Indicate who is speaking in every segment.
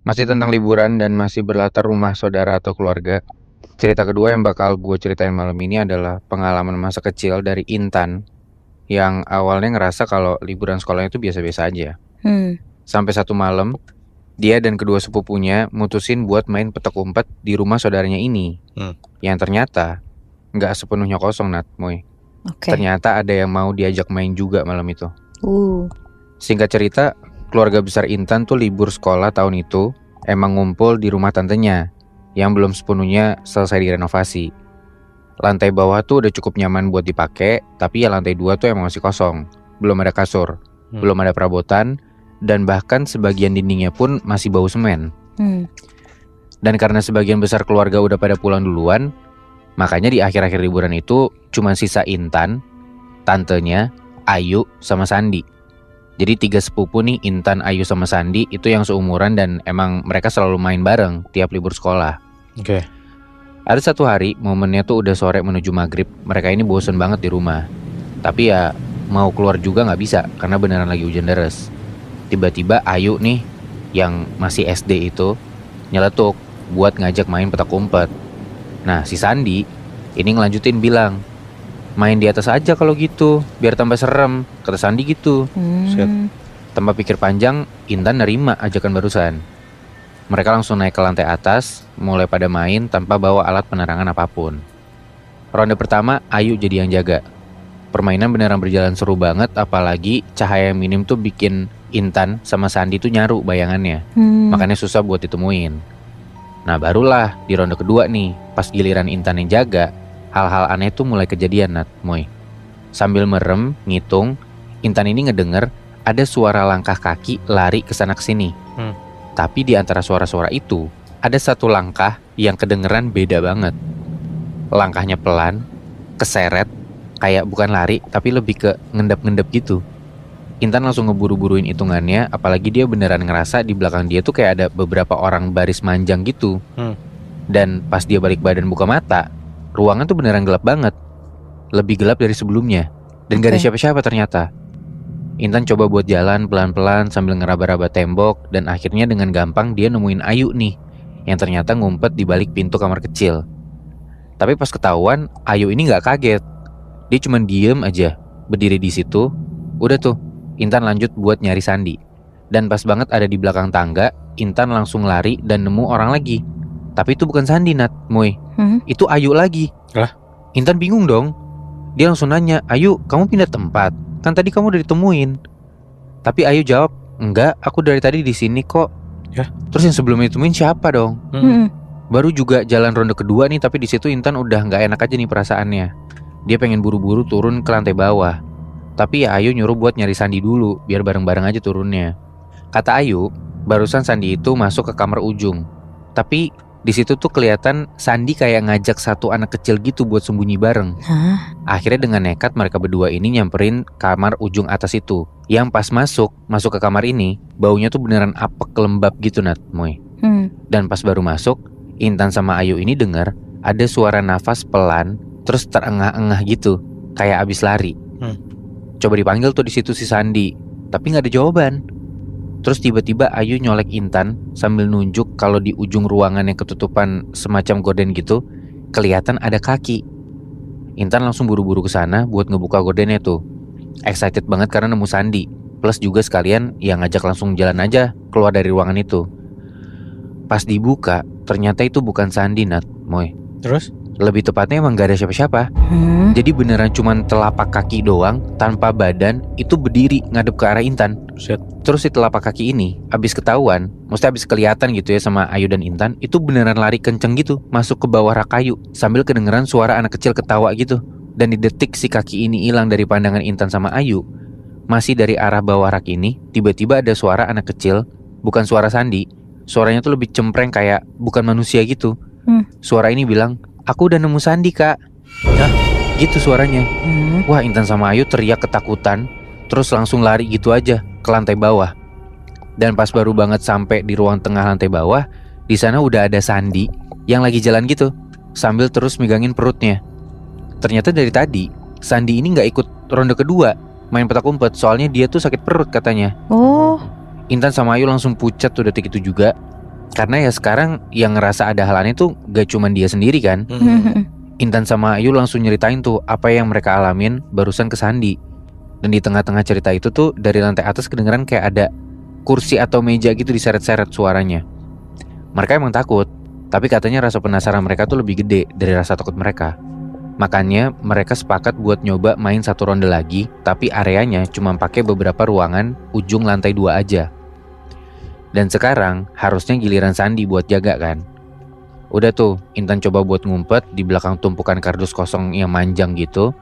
Speaker 1: Masih tentang liburan dan masih berlatar rumah saudara atau keluarga. Cerita kedua yang bakal gue ceritain malam ini adalah pengalaman masa kecil dari Intan yang awalnya ngerasa kalau liburan sekolahnya itu biasa-biasa aja.
Speaker 2: Hmm.
Speaker 1: Sampai satu malam, dia dan kedua sepupunya mutusin buat main petak umpet di rumah saudaranya ini. Yang ternyata nggak sepenuhnya kosong, Nat, Moy.
Speaker 2: Oke.
Speaker 1: Ternyata ada yang mau diajak main juga malam itu.
Speaker 2: Uh.
Speaker 1: Singkat cerita, keluarga besar Intan tuh libur sekolah tahun itu emang ngumpul di rumah tantenya yang belum sepenuhnya selesai direnovasi. Lantai bawah tuh udah cukup nyaman buat dipakai, tapi ya lantai 2 tuh emang masih kosong. Belum ada kasur, belum ada perabotan, dan bahkan sebagian dindingnya pun masih bau semen. Dan karena sebagian besar keluarga udah pada pulang duluan, makanya di akhir-akhir liburan itu cuma sisa Intan, tantenya, Ayu, sama Sandi. Jadi 3 sepupu nih, Intan, Ayu, sama Sandi itu yang seumuran dan emang mereka selalu main bareng tiap libur sekolah.
Speaker 3: Oke.
Speaker 1: Ada satu hari, momennya tuh udah sore menuju maghrib, mereka ini bosen banget di rumah. Tapi ya mau keluar juga gak bisa karena beneran lagi hujan deras. Tiba-tiba Ayu nih, yang masih SD itu, nyeletuk buat ngajak main petak umpet. Nah si Sandi ini ngelanjutin bilang, main di atas aja kalau gitu, biar tambah serem, kata Sandi gitu. Tanpa pikir panjang, Intan nerima ajakan barusan. Mereka langsung naik ke lantai atas, mulai pada main tanpa bawa alat penerangan apapun. Ronde pertama, Ayu jadi yang jaga. Permainan beneran berjalan seru banget, apalagi cahaya yang minim tuh bikin Intan sama Sandi tuh nyaru bayangannya. Makanya susah buat ditemuin. Nah barulah di ronde kedua nih, pas giliran Intan yang jaga, hal-hal aneh tuh mulai kejadian, Nat, Moy. Sambil merem, ngitung, Intan ini ngedenger ada suara langkah kaki lari kesana kesini. Tapi di antara suara-suara itu, ada satu langkah yang kedengeran beda banget. Langkahnya pelan, keseret, kayak bukan lari, tapi lebih ke ngendap-ngendap gitu. Intan langsung ngeburu-buruin hitungannya, apalagi dia beneran ngerasa di belakang dia tuh kayak ada beberapa orang baris manjang gitu. Dan pas dia balik badan buka mata, ruangan tuh beneran gelap banget. Lebih gelap dari sebelumnya. Dan gak ada siapa-siapa ternyata. Intan coba buat jalan pelan-pelan sambil ngeraba-raba tembok, dan akhirnya dengan gampang dia nemuin Ayu nih, yang ternyata ngumpet di balik pintu kamar kecil. Tapi pas ketahuan, Ayu ini gak kaget. Dia cuma diem aja, berdiri di situ. Udah tuh, Intan lanjut buat nyari Sandi. Dan pas banget ada di belakang tangga, Intan langsung lari dan nemu orang lagi. Tapi itu bukan Sandi, Nat, Moy. Itu Ayu lagi.
Speaker 3: Lah?
Speaker 1: Intan bingung dong. Dia langsung nanya, Ayu, kamu pindah tempat? Kan tadi kamu udah ditemuin. Tapi Ayu jawab, enggak, aku dari tadi di sini kok.
Speaker 3: Ya.
Speaker 1: Terus yang sebelumnya ditemuin siapa dong? Baru juga jalan ronde kedua nih, tapi di situ Intan udah nggak enak aja nih perasaannya. Dia pengen buru-buru turun ke lantai bawah. Tapi ya Ayu nyuruh buat nyari Sandi dulu, biar bareng-bareng aja turunnya. Kata Ayu, barusan Sandi itu masuk ke kamar ujung. Tapi di situ tuh kelihatan Sandi kayak ngajak satu anak kecil gitu buat sembunyi bareng. Akhirnya dengan nekat mereka berdua ini nyamperin kamar ujung atas itu. Yang pas masuk ke kamar ini, baunya tuh beneran apek lembab gitu, Nat, Moy. Dan pas baru masuk, Intan sama Ayu ini dengar ada suara nafas pelan, terus terengah-engah gitu, kayak abis lari. Coba dipanggil tuh di situ si Sandi, tapi nggak ada jawaban. Terus tiba-tiba Ayu nyolek Intan sambil nunjuk kalau di ujung ruangan yang ketutupan semacam gorden gitu, kelihatan ada kaki. Intan langsung buru-buru ke sana buat ngebuka gordennya tuh. Excited banget karena nemu Sandi. Plus juga sekalian yang ngajak langsung jalan aja keluar dari ruangan itu. Pas dibuka, ternyata itu bukan Sandi, Nat, Moy.
Speaker 3: Terus?
Speaker 1: Lebih tepatnya emang gak ada siapa-siapa. Jadi beneran cuman telapak kaki doang, tanpa badan, itu berdiri ngadep ke arah Intan. Terus si telapak kaki ini abis ketahuan, maksudnya abis kelihatan gitu ya sama Ayu dan Intan, itu beneran lari kenceng gitu, masuk ke bawah rak kayu, sambil kedengeran suara anak kecil ketawa gitu. Dan di detik si kaki ini hilang dari pandangan Intan sama Ayu, masih dari arah bawah rak ini, tiba-tiba ada suara anak kecil, bukan suara Sandi. Suaranya tuh lebih cempreng kayak bukan manusia gitu. Suara ini bilang, aku udah nemu Sandi, Kak. Hah? Gitu suaranya. Wah, Intan sama Ayu teriak ketakutan, terus langsung lari gitu aja ke lantai bawah. Dan pas baru banget sampai di ruang tengah lantai bawah, di sana udah ada Sandi yang lagi jalan gitu, sambil terus megangin perutnya. Ternyata dari tadi Sandi ini nggak ikut ronde kedua main petak umpet, soalnya dia tuh sakit perut katanya.
Speaker 2: Oh.
Speaker 1: Intan sama Ayu langsung pucat tuh detik itu juga. Karena ya sekarang yang ngerasa ada hal aneh tuh gak cuman dia sendiri kan. Intan sama Ayu langsung nyeritain tuh apa yang mereka alamin barusan ke Sandi. Dan di tengah-tengah cerita itu tuh dari lantai atas kedengeran kayak ada kursi atau meja gitu diseret-seret suaranya. Mereka emang takut, tapi katanya rasa penasaran mereka tuh lebih gede dari rasa takut mereka. Makanya mereka sepakat buat nyoba main satu ronde lagi, tapi areanya cuma pakai beberapa ruangan ujung lantai 2 aja. Dan sekarang harusnya giliran Sandi buat jaga kan. Udah tuh, Intan coba buat ngumpet di belakang tumpukan kardus kosong yang manjang gitu.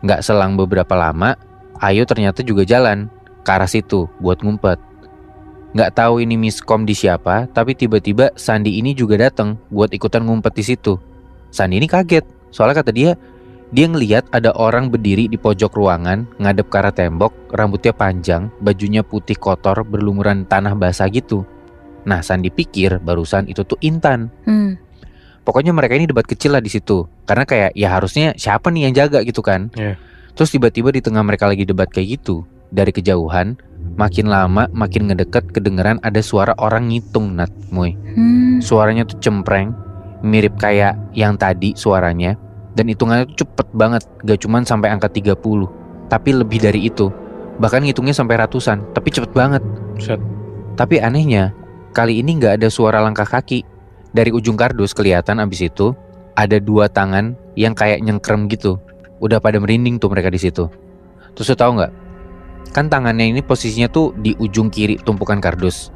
Speaker 1: Nggak selang beberapa lama, Ayu ternyata juga jalan ke arah situ buat ngumpet. Nggak tahu ini miskom di siapa, tapi tiba-tiba Sandi ini juga datang buat ikutan ngumpet di situ. Sandi ini kaget, soalnya kata dia ngelihat ada orang berdiri di pojok ruangan, ngadep ke arah tembok, rambutnya panjang, bajunya putih kotor, berlumuran tanah basah gitu. Nah, Sandi pikir barusan itu tuh Intan. Pokoknya mereka ini debat kecil lah di situ, karena kayak ya harusnya siapa nih yang jaga gitu kan. Terus tiba-tiba di tengah mereka lagi debat kayak gitu, dari kejauhan, makin lama makin ngedeket kedengeran ada suara orang ngitung, Nat, Moy. Suaranya tuh cempreng, mirip kayak yang tadi suaranya. Dan hitungannya tuh cepet banget, gak cuman sampai angka 30, tapi lebih dari itu. Bahkan ngitungnya sampai ratusan, tapi cepet banget. Tapi anehnya, kali ini gak ada suara langkah kaki. Dari ujung kardus kelihatan abis itu ada 2 tangan yang kayak nyengkrem gitu. Udah pada merinding tuh mereka di situ. Terus lo tau gak? Kan tangannya ini posisinya tuh di ujung kiri tumpukan kardus.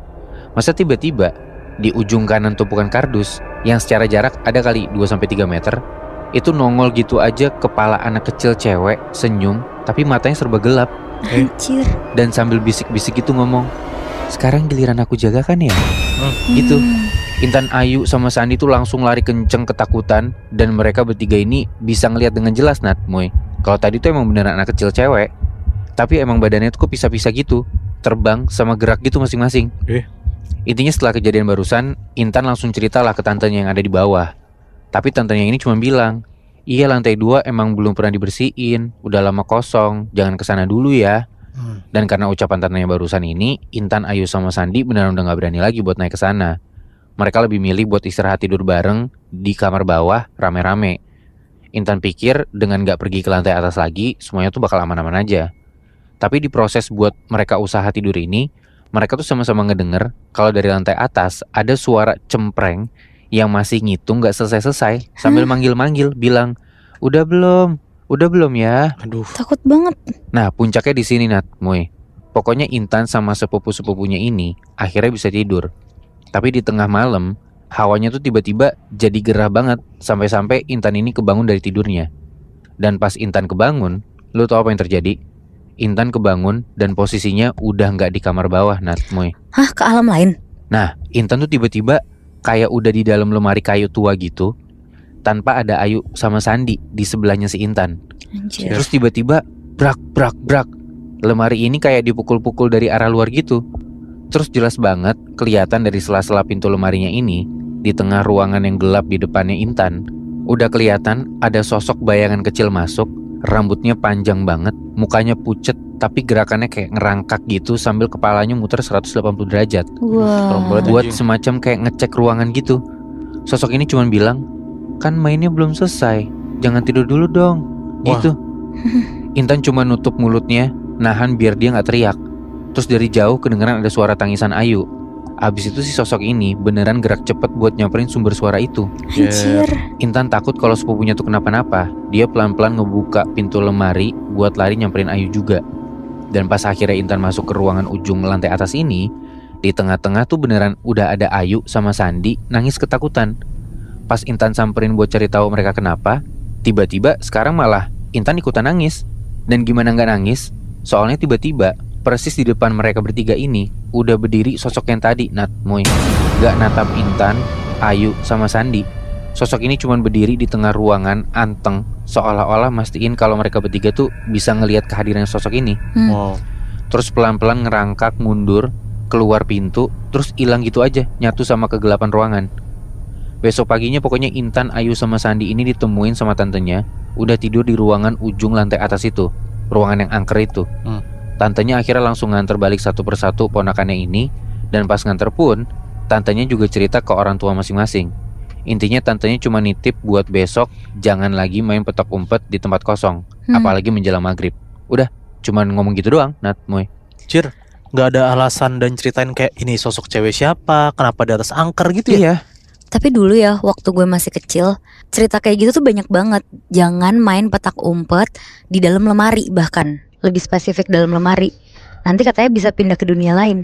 Speaker 1: Masa tiba-tiba di ujung kanan tumpukan kardus yang secara jarak ada kali 2-3 meter, itu nongol gitu aja kepala anak kecil cewek, senyum, tapi matanya serba gelap.
Speaker 2: Anjir.
Speaker 1: Dan sambil bisik-bisik gitu ngomong, "Sekarang giliran aku jaga kan ya?" Gitu. Intan, Ayu, sama Sandi tuh langsung lari kenceng ketakutan. Dan mereka bertiga ini bisa ngelihat dengan jelas, Nat, Moy. Kalau tadi tuh emang beneran anak kecil cewek, tapi emang badannya tuh kepisah-pisah gitu, terbang sama gerak gitu masing-masing. Intinya setelah kejadian barusan, Intan langsung ceritalah ke tantenya yang ada di bawah. Tapi tantenya ini cuma bilang, "Iya, lantai 2 emang belum pernah dibersihin, udah lama kosong, jangan kesana dulu ya." Dan karena ucapan tantenya barusan ini, Intan, Ayu, sama Sandi beneran udah gak berani lagi buat naik ke sana. Mereka lebih milih buat istirahat tidur bareng di kamar bawah rame-rame. Intan pikir dengan gak pergi ke lantai atas lagi, semuanya tuh bakal aman-aman aja. Tapi di proses buat mereka usaha tidur ini, mereka tuh sama-sama ngedenger kalau dari lantai atas ada suara cempreng yang masih ngitung gak selesai-selesai sambil manggil-manggil bilang, udah belum ya?"
Speaker 2: Aduh, takut banget.
Speaker 1: Nah, puncaknya di sini, Nat, Moy. Pokoknya Intan sama sepupu-sepupunya ini akhirnya bisa tidur. Tapi di tengah malam, hawanya tuh tiba-tiba jadi gerah banget, sampai-sampai Intan ini kebangun dari tidurnya. Dan pas Intan kebangun, lo tau apa yang terjadi? Intan kebangun dan posisinya udah gak di kamar bawah, Nat, Moy.
Speaker 2: Hah, ke alam lain?
Speaker 1: Nah, Intan tuh tiba-tiba kayak udah di dalam lemari kayu tua gitu, tanpa ada Ayu sama Sandi di sebelahnya si Intan.
Speaker 2: Anjir.
Speaker 1: Terus tiba-tiba brak. Lemari ini kayak dipukul-pukul dari arah luar gitu. Terus jelas banget kelihatan dari sela-sela pintu lemarinya ini, di tengah ruangan yang gelap di depannya Intan, udah kelihatan ada sosok bayangan kecil masuk. Rambutnya panjang banget, mukanya pucet, tapi gerakannya kayak ngerangkak gitu sambil kepalanya muter 180 derajat. Buat semacam kayak ngecek ruangan gitu. Sosok ini cuma bilang, "Kan mainnya belum selesai, jangan tidur dulu dong." Gitu. Intan cuma nutup mulutnya, nahan biar dia gak teriak. Terus dari jauh kedengeran ada suara tangisan Ayu. Abis itu si sosok ini beneran gerak cepet buat nyamperin sumber suara itu.
Speaker 2: Anjir.
Speaker 1: Intan takut kalau sepupunya tuh kenapa-napa. Dia pelan-pelan ngebuka pintu lemari buat lari nyamperin Ayu juga. Dan pas akhirnya Intan masuk ke ruangan ujung lantai atas ini, di tengah-tengah tuh beneran udah ada Ayu sama Sandi nangis ketakutan. Pas Intan samperin buat cari tahu mereka kenapa, tiba-tiba sekarang malah Intan ikutan nangis. Dan gimana gak nangis? Soalnya tiba-tiba persis di depan mereka bertiga ini udah berdiri sosok yang tadi, Nat, Moy. Gak natap Intan, Ayu, sama Sandi. Sosok ini cuma berdiri di tengah ruangan anteng, seolah-olah mastiin kalau mereka bertiga tuh bisa ngelihat kehadiran sosok ini. Terus pelan-pelan ngerangkak mundur, keluar pintu, terus hilang gitu aja, nyatu sama kegelapan ruangan. Besok paginya pokoknya Intan, Ayu, sama Sandi ini ditemuin sama tantenya udah tidur di ruangan ujung lantai atas itu, ruangan yang angker itu. Tantenya akhirnya langsung nganter balik satu persatu ponakannya ini. Dan pas nganter pun, Tantenya juga cerita ke orang tua masing-masing. Intinya tantenya cuma nitip buat besok jangan lagi main petak umpet di tempat kosong, apalagi menjelang maghrib. Udah, cuman ngomong gitu doang, Nat, Moy.
Speaker 3: Cir, nggak ada alasan dan ceritain kayak ini sosok cewek siapa, kenapa di atas angker gitu ya?
Speaker 1: Iya.
Speaker 2: Tapi dulu ya, waktu gue masih kecil, cerita kayak gitu tuh banyak banget. Jangan main petak umpet di dalam lemari, bahkan lebih spesifik dalam lemari. Nanti katanya bisa pindah ke dunia lain.